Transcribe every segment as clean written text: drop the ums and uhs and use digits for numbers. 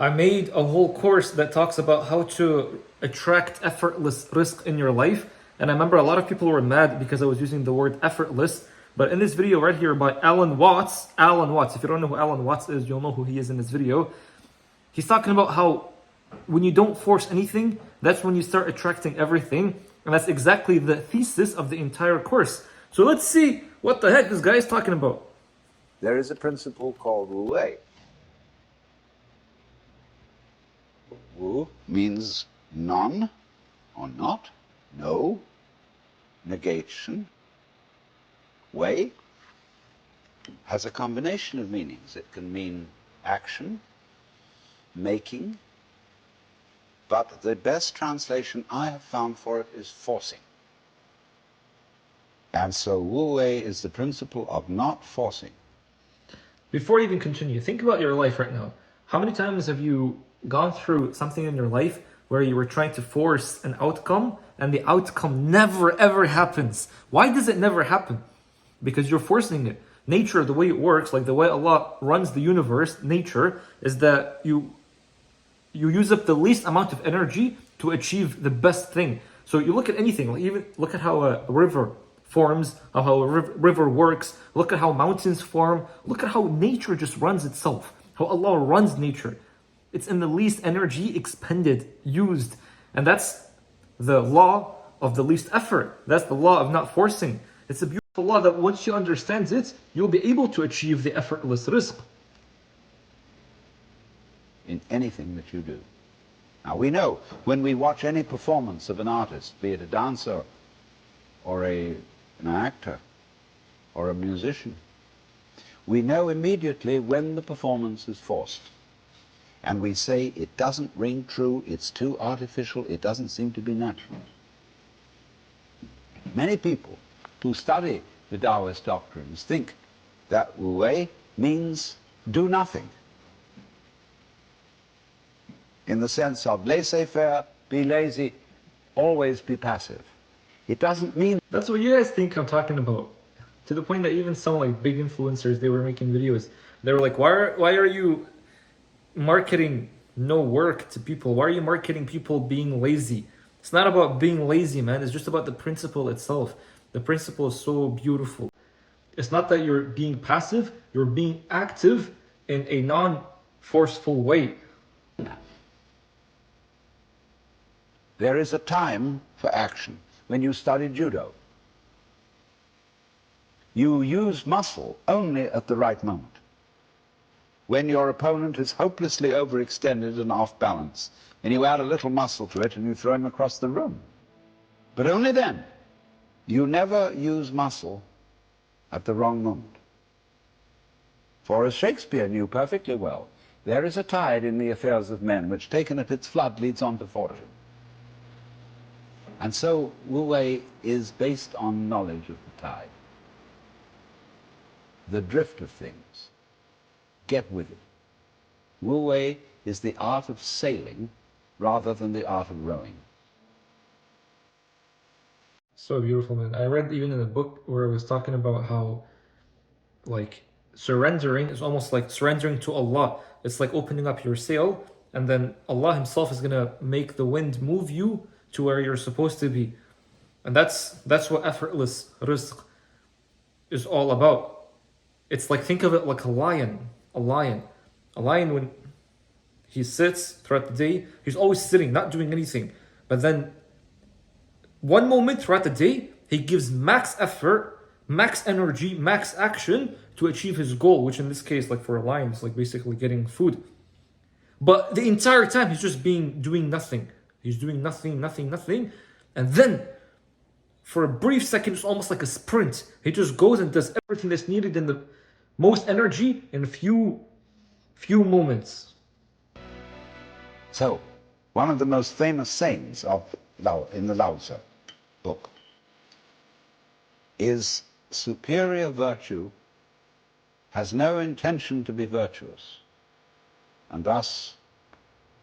I made a whole course that talks about how to attract effortless rizq in your life. And I remember a lot of people were mad because I was using the word effortless. But in this video right here by Alan Watts, if you don't know who Alan Watts is, you'll know who he is in this video. He's talking about how when you don't force anything, that's when you start attracting everything. And that's exactly the thesis of the entire course. So let's see what the heck this guy is talking about. There is a principle called Wu Wei. Wu means none or not, no, negation. Wei has a combination of meanings. It can mean action, making, but the best translation I have found for it is forcing. And so Wu Wei is the principle of not forcing. Before you even continue, think about your life right now. How many times have you gone through something in your life where you were trying to force an outcome and the outcome never ever happens? Why does it never happen? Because you're forcing it. Nature, the way it works, like the way Allah runs the universe, nature, is that you use up the least amount of energy to achieve the best thing. So you look at anything, like even look at how a river forms, how a river works, look at how mountains form, look at how nature just runs itself, how Allah runs nature. It's in the least energy expended, used. And that's the law of the least effort. That's the law of not forcing. It's a beautiful law that once you understand it, you'll be able to achieve the effortless rizq. In anything that you do. Now we know when we watch any performance of an artist, be it a dancer or an actor or a musician, we know immediately when the performance is forced. And we say it doesn't ring true, it's too artificial, it doesn't seem to be natural. Many people who study the Taoist doctrines think that Wu Wei means do nothing, in the sense of laissez-faire, be lazy, always be passive. It doesn't mean... That's what you guys think I'm talking about. To the point that even some like big influencers, they were making videos. They were like, why are you marketing no work to people? Why are you marketing people being lazy? It's not about being lazy, man. It's just about the principle itself. The principle is so beautiful. It's not that you're being passive, you're being active in a non-forceful way. There is a time for action. When you study judo, you use muscle only at the right moment. When your opponent is hopelessly overextended and off balance, and you add a little muscle to it and you throw him across the room. But only then. You never use muscle at the wrong moment. For as Shakespeare knew perfectly well, there is a tide in the affairs of men which, taken at its flood, leads on to fortune. And so Wu Wei is based on knowledge of the tide, the drift of things. Get with it. Wu Wei is the art of sailing rather than the art of rowing. So beautiful, man. I read even in a book where it was talking about how like surrendering is almost like surrendering to Allah. It's like opening up your sail, and then Allah himself is gonna make the wind move you to where you're supposed to be. And that's what effortless rizq is all about. It's like, think of it like a lion. A lion when he sits throughout the day, he's always sitting, not doing anything. But then one moment throughout the day, he gives max effort, max energy, max action to achieve his goal, which in this case, like for a lion, is like basically getting food. But the entire time he's just doing nothing. He's doing nothing. And then for a brief second, it's almost like a sprint. He just goes and does everything that's needed in the most energy in a few moments. So, one of the most famous sayings in the Lao Tzu book is superior virtue has no intention to be virtuous, and thus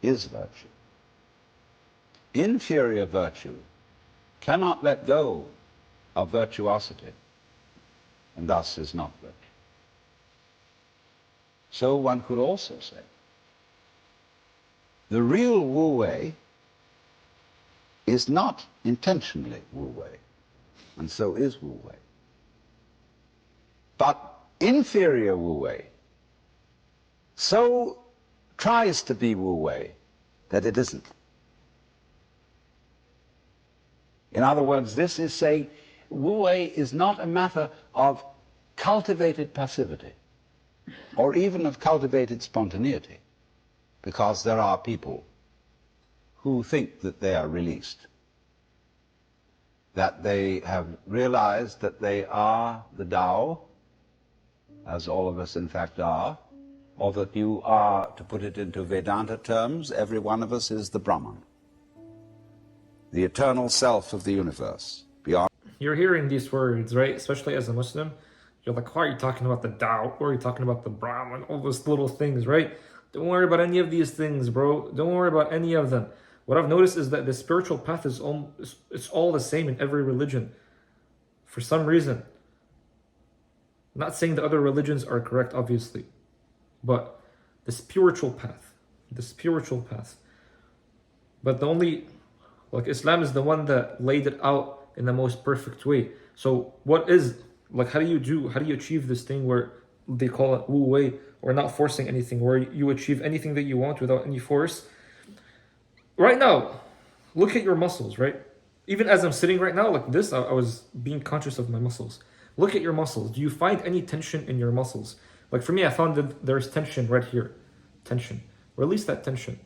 is virtue. Inferior virtue cannot let go of virtuosity, and thus is not virtue. So one could also say The real Wu Wei is not intentionally Wu Wei, and so is Wu Wei. But inferior Wu Wei so tries to be Wu Wei that it isn't. In other words, this is saying Wu Wei is not a matter of cultivated passivity or even of cultivated spontaneity, because there are people who think that they are released, that they have realized that they are the Tao, as all of us in fact are, or that you are, to put it into Vedanta terms, every one of us is the Brahman, the eternal self of the universe, beyond. You're hearing these words, right? Especially as a Muslim, you're like, why are you talking about the Tao? Why are you talking about the Brahman? All those little things, right? Don't worry about any of these things, bro. Don't worry about any of them. What I've noticed is that the spiritual path is it's all the same in every religion. For some reason. I'm not saying the other religions are correct, obviously. But the spiritual path. But the only, like, Islam is the one that laid it out in the most perfect way. So what is, like, how do you achieve this thing where they call it Wu Wei, or not forcing anything, where you achieve anything that you want without any force? Right now, look at your muscles, right? Even as I'm sitting right now like this, I was being conscious of my muscles. Look at your muscles. Do you find any tension in your muscles? Like for me, I found that there's tension right here. Tension. Release that tension.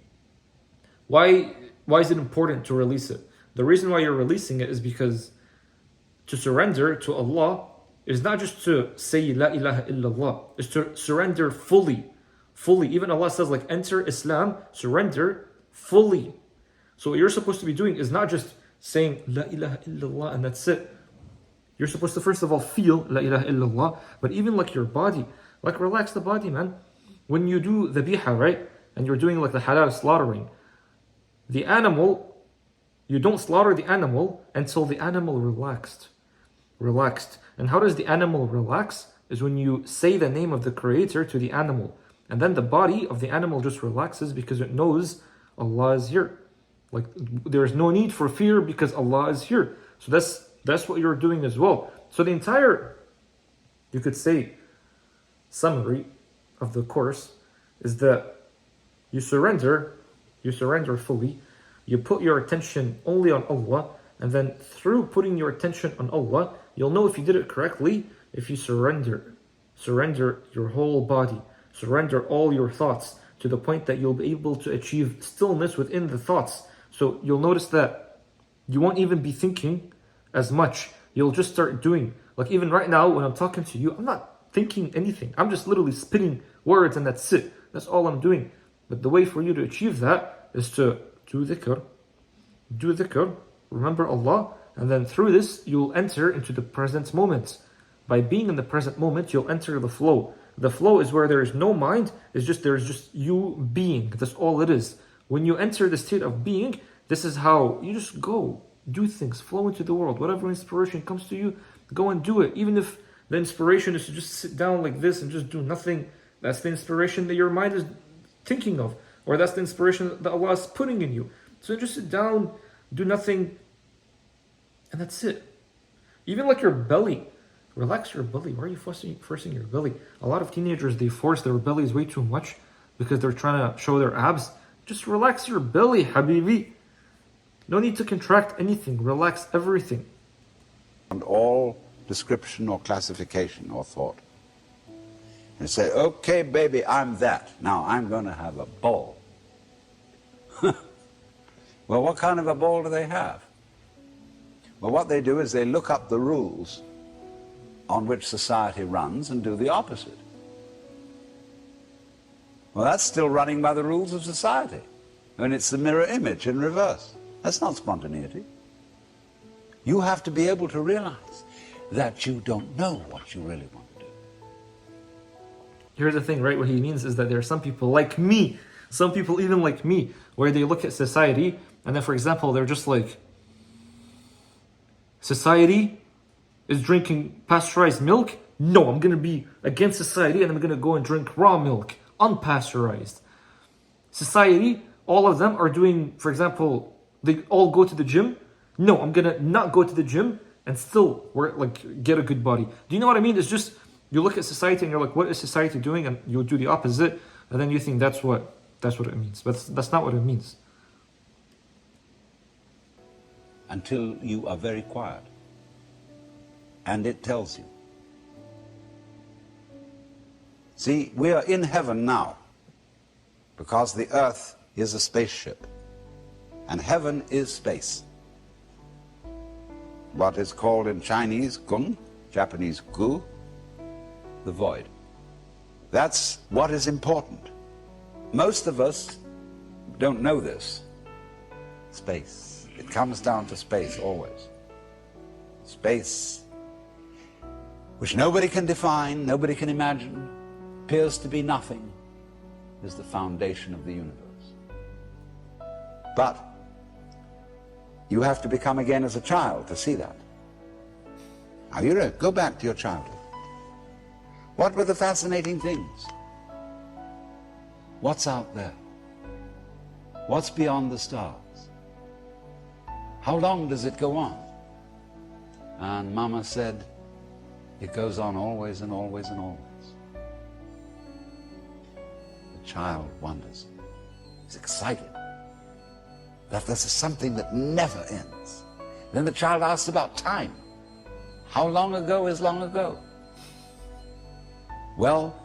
Why is it important to release it? The reason why you're releasing it is because to surrender to Allah is not just to say La ilaha illallah. It's to surrender fully. Even Allah says, like, enter Islam, surrender fully. So what you're supposed to be doing is not just saying La ilaha illallah and that's it. You're supposed to first of all feel La ilaha illallah, but even like your body, like relax the body, man. When you do the biha, right, and you're doing like the halal slaughtering, the animal, you don't slaughter the animal until the animal relaxed. And how does the animal relax? Is when you say the name of the creator to the animal. And then the body of the animal just relaxes because it knows Allah is here. Like there's no need for fear because Allah is here. So that's what you're doing as well. So the entire, you could say, summary of the course is that you surrender fully, you put your attention only on Allah, and then through putting your attention on Allah, you'll know if you did it correctly, if you surrender your whole body, surrender all your thoughts to the point that you'll be able to achieve stillness within the thoughts. So you'll notice that you won't even be thinking as much. You'll just start doing. Like even right now when I'm talking to you, I'm not thinking anything. I'm just literally spitting words and that's it. That's all I'm doing. But the way for you to achieve that is to do dhikr, remember Allah, and then through this you'll enter into the present moment. By being in the present moment, you'll enter the flow. The flow is where there is no mind, there's just you being. That's all it is. When you enter the state of being, this is how you just go, do things, flow into the world. Whatever inspiration comes to you, go and do it. Even if the inspiration is to just sit down like this and just do nothing, that's the inspiration that your mind is thinking of, or that's the inspiration that Allah is putting in you. So just sit down, do nothing, and that's it. Even like your belly, relax your belly. Why are you forcing your belly? A lot of teenagers, they force their bellies way too much because they're trying to show their abs. Just relax your belly, habibi. No need to contract anything. Relax everything. And all description or classification or thought. And say, okay, baby, I'm that. Now I'm going to have a ball. Well, what kind of a ball do they have? Well, what they do is they look up the rules on which society runs and do the opposite. Well, that's still running by the rules of society. And it's the mirror image in reverse. That's not spontaneity. You have to be able to realize that you don't know what you really want to do. Here's the thing, right? What he means is that there are some people like me, some people even like me, where they look at society and then, for example, they're just like, society is drinking pasteurized milk? No, I'm going to be against society and I'm going to go and drink raw milk, unpasteurized. Society all of them are doing, for example, they all go to the gym. No, I'm gonna not go to the gym and still get a good body. Do you know what I mean? It's just you look at society and you're like, what is society doing? And you do the opposite, and then you think that's what it means. But that's not what it means. Until you are very quiet, and it tells you. See, we are in heaven now because the earth is a spaceship and heaven is space. What is called in Chinese gung, Japanese gu, the void. That's what is important. Most of us don't know this. Space. It comes down to space always. Space, which nobody can define, nobody can imagine, appears to be nothing, is the foundation of the universe. But you have to become again as a child to see that. Now you go back to your childhood. What were the fascinating things? What's out there? What's beyond the stars? How long does it go on? And Mama said, it goes on always and always and always. The child wonders. He's excited. That this is something that never ends. Then the child asks about time. How long ago is long ago? Well,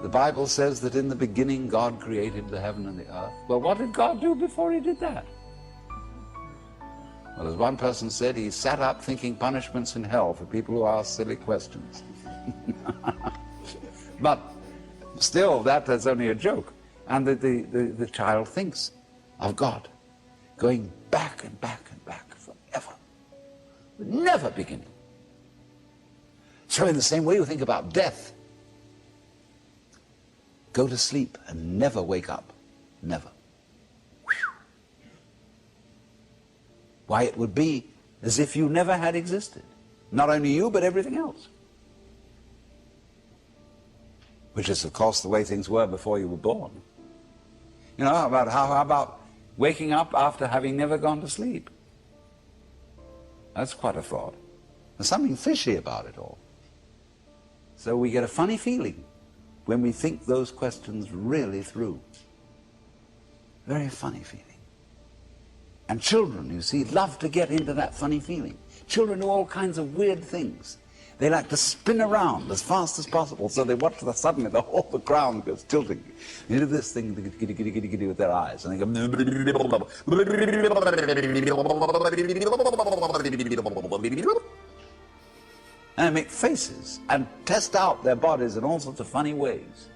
the Bible says that in the beginning God created the heaven and the earth. Well, what did God do before he did that? Well, as one person said, he sat up thinking punishments in hell for people who ask silly questions. But still, that's only a joke. And the child thinks of God going back and back and back forever, never beginning. So in the same way you think about death, go to sleep and never wake up, never. Why, it would be as if you never had existed. Not only you, but everything else. Which is, of course, the way things were before you were born. You know, how about waking up after having never gone to sleep? That's quite a fraud. There's something fishy about it all. So we get a funny feeling when we think those questions really through. Very funny feeling. And children, you see, love to get into that funny feeling. Children do all kinds of weird things. They like to spin around as fast as possible, so they watch suddenly the whole ground goes tilting. They do this thing giddy, giddy, giddy, giddy with their eyes, and they go and they make faces and test out their bodies in all sorts of funny ways.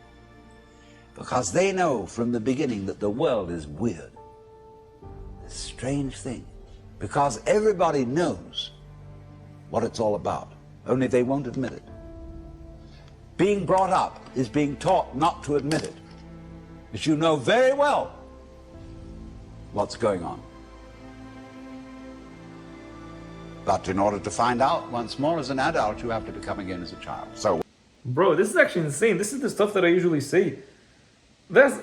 Because they know from the beginning that the world is weird. This strange thing. Because everybody knows what it's all about. Only they won't admit it. Being brought up is being taught not to admit it. But you know very well what's going on. But in order to find out once more as an adult, you have to become again as a child. So, bro, this is actually insane. This is the stuff that I usually say. That's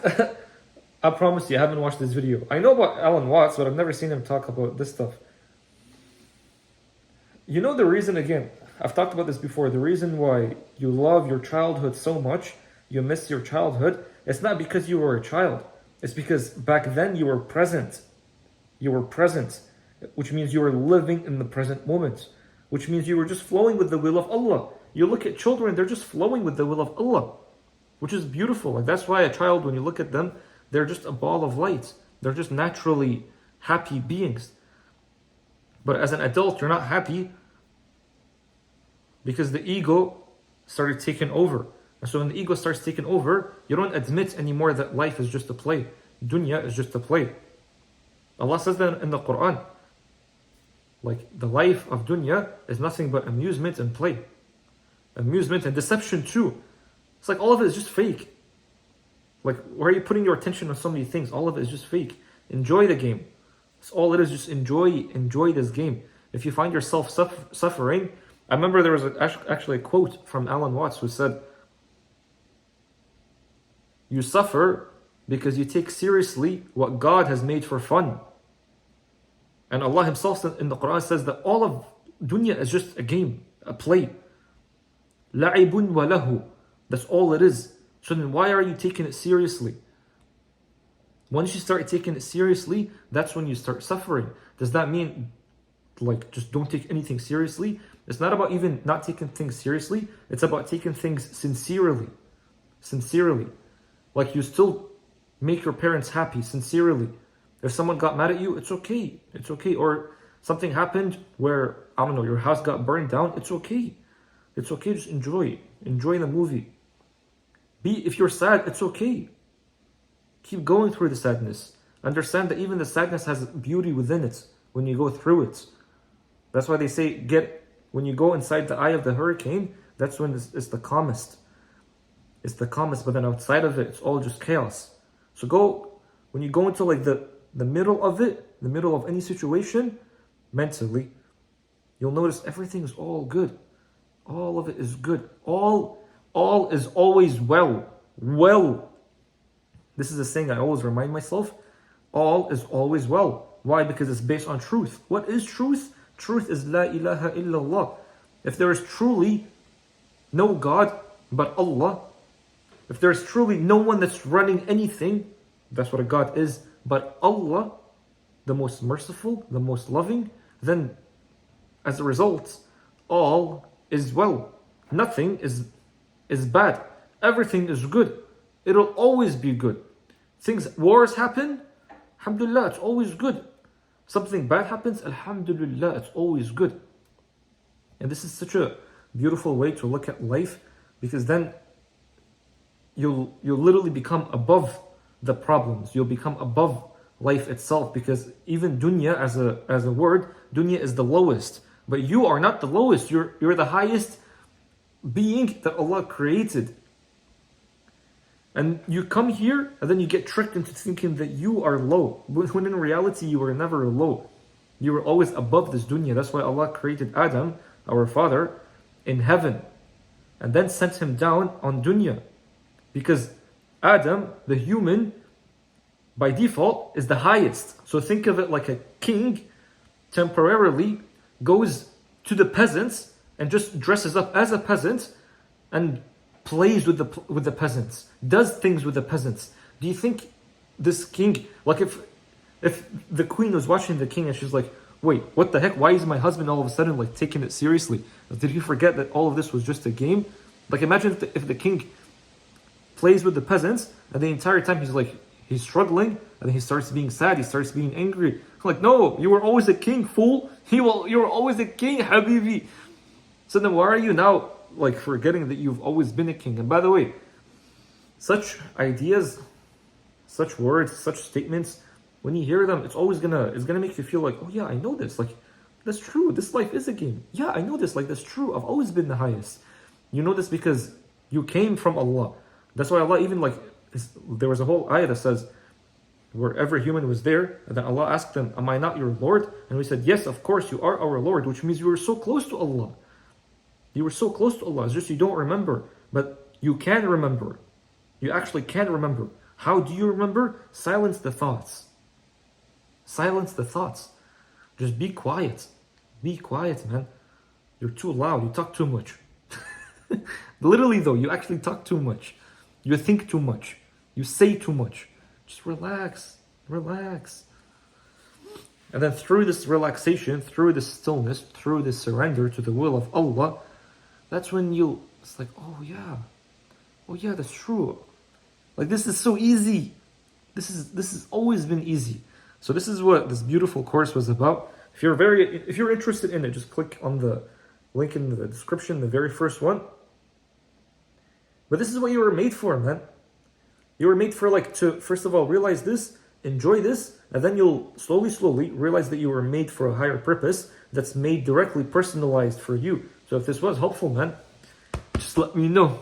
I promise you, I haven't watched this video. I know about Alan Watts, but I've never seen him talk about this stuff. You know the reason, again, I've talked about this before, the reason why you love your childhood so much, you miss your childhood, it's not because you were a child. It's because back then you were present. You were present, which means you were living in the present moment, which means you were just flowing with the will of Allah. You look at children, they're just flowing with the will of Allah, which is beautiful. Like that's why a child, when you look at them, they're just a ball of light. They're just naturally happy beings. But as an adult, you're not happy because the ego started taking over. And so when the ego starts taking over, you don't admit anymore that life is just a play. Dunya is just a play. Allah says that in the Quran. Like the life of dunya is nothing but amusement and play. Amusement and deception too. It's like all of it is just fake. Like, why are you putting your attention on so many things? All of it is just fake. Enjoy the game. It's all it is, just enjoy this game. If you find yourself suffering, I remember there was actually a quote from Alan Watts who said, you suffer because you take seriously what God has made for fun. And Allah Himself in the Quran says that all of dunya is just a game, a play. لَعِبٌ وَلَهُ. That's all it is. So then why are you taking it seriously? Once you start taking it seriously, that's when you start suffering. Does that mean like just don't take anything seriously? It's not about even not taking things seriously. It's about taking things sincerely. Sincerely. Like you still make your parents happy sincerely. If someone got mad at you, it's okay. It's okay. Or something happened where, I don't know, your house got burned down, it's okay. It's okay, just enjoy. Enjoy the movie. If you're sad, it's okay. Keep going through the sadness. Understand that even the sadness has beauty within it when you go through it. That's why they say, when you go inside the eye of the hurricane, that's when it's the calmest. It's the calmest, but then outside of it, it's all just chaos. So when you go into like the middle of it, the middle of any situation, mentally, you'll notice everything is all good. All of it is good. All is always well. Well. This is a saying I always remind myself. All is always well. Why? Because it's based on truth. What is truth? Truth is La ilaha illallah. If there is truly no God but Allah, if there is truly no one that's running anything, that's what a God is, but Allah, the most merciful, the most loving, then as a result, all is well. Nothing is bad. Everything is good. It'll always be good. Wars happen, alhamdulillah, it's always good. Something bad happens, alhamdulillah, it's always good. And this is such a beautiful way to look at life, because then you'll literally become above the problems. You'll become above life itself, because even dunya as a word, dunya is the lowest. But you are not the lowest. You're the highest being that Allah created. And you come here and then you get tricked into thinking that you are low, when in reality you were never low. You were always above this dunya. That's why Allah created Adam, our father, in heaven, and then sent him down on dunya. Because Adam, the human, by default, is the highest. So think of it like a king temporarily goes to the peasants and just dresses up as a peasant and plays with the peasants, does things with the peasants. Do you think this king, like if the queen was watching the king and she's like, wait, what the heck? Why is my husband all of a sudden like taking it seriously? Did he forget that all of this was just a game? Like imagine if the king plays with the peasants and the entire time he's struggling, and then he starts being sad, he starts being angry. Like, no, you were always a king, fool. You were always a king, habibi. So then why are you now like forgetting that you've always been a king? And by the way, such ideas, such words, such statements, when you hear them, it's gonna make you feel like, oh yeah, I know this. Like, that's true. This life is a game. Yeah, I know this. Like, that's true. I've always been the highest. You know this because you came from Allah. That's why Allah even there was a whole ayah that says, wherever human was there, and then Allah asked them, am I not your Lord? And we said, yes, of course you are our Lord, which means you were so close to Allah. You were so close to Allah. It's just you don't remember, but you can remember. You actually can remember. How do you remember? Silence the thoughts. Silence the thoughts. Just be quiet. Be quiet, man. You're too loud. You talk too much. Literally though, you actually talk too much. You think too much. You say too much. Just relax. Relax. And then through this relaxation, through this stillness, through this surrender to the will of Allah, that's when it's like, oh yeah, that's true. Like, this is so easy. This has always been easy. So this is what this beautiful course was about. If you're interested in it, just click on the link in the description, the very first one. But this is what you were made for, man. You were made for to first of all realize this, enjoy this, and then you'll slowly realize that you were made for a higher purpose that's made directly personalized for you. So if this was helpful, man, just let me know.